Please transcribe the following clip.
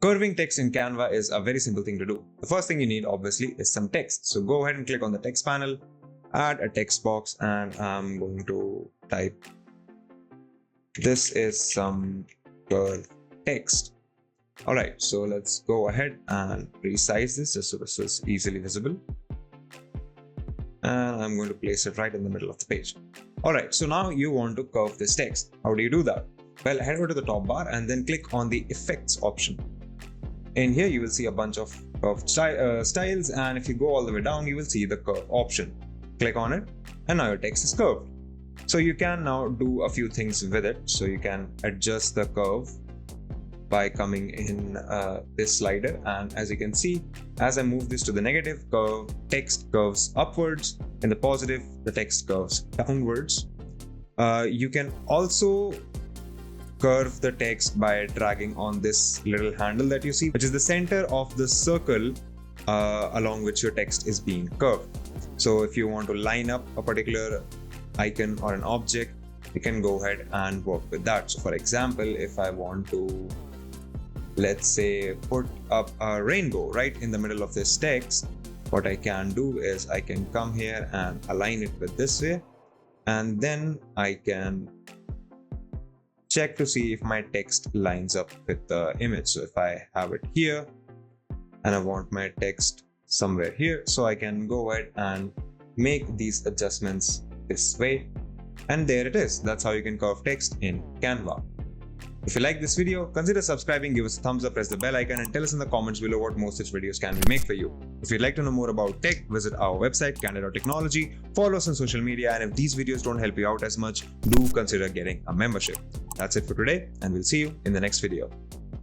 Curving text in Canva is a very simple thing to do. The first thing you need obviously is some text. So go ahead and click on the text panel, add a text box, and I'm going to type, this is some curved text. Alright, so let's go ahead and resize this just so this is easily visible. And I'm going to place it right in the middle of the page. Alright, so now you want to curve this text. How do you do that? Well, head over to the top bar and then click on the effects option. In here, you will see a bunch of styles, and if you go all the way down, you will see the curve option. Click on it, and now your text is curved. So you can now do a few things with it. So you can adjust the curve by coming in this slider, and as you can see, as I move this to the negative, text curves upwards. In the positive, the text curves downwards. You can also curve the text by dragging on this little handle that you see, which is the center of the circle along which your text is being curved. So if you want to line up a particular icon or an object, you can go ahead and work with that. So for example, if I want to, let's say, put up a rainbow right in the middle of this text, what I can do is I can come here and align it with this way, and then I can check to see if my text lines up with the image. So if I have it here and I want my text somewhere here, so I can go ahead and make these adjustments this way, and there it is. That's how you can curve text in Canva. If you like this video, consider subscribing, give us a thumbs up, press the bell icon, and tell us in the comments below what more such videos can we make for you. If you'd like to know more about tech, visit our website Candid.Technology, follow us on social media, and if these videos don't help you out as much, do consider getting a membership. That's it for today, and we'll see you in the next video.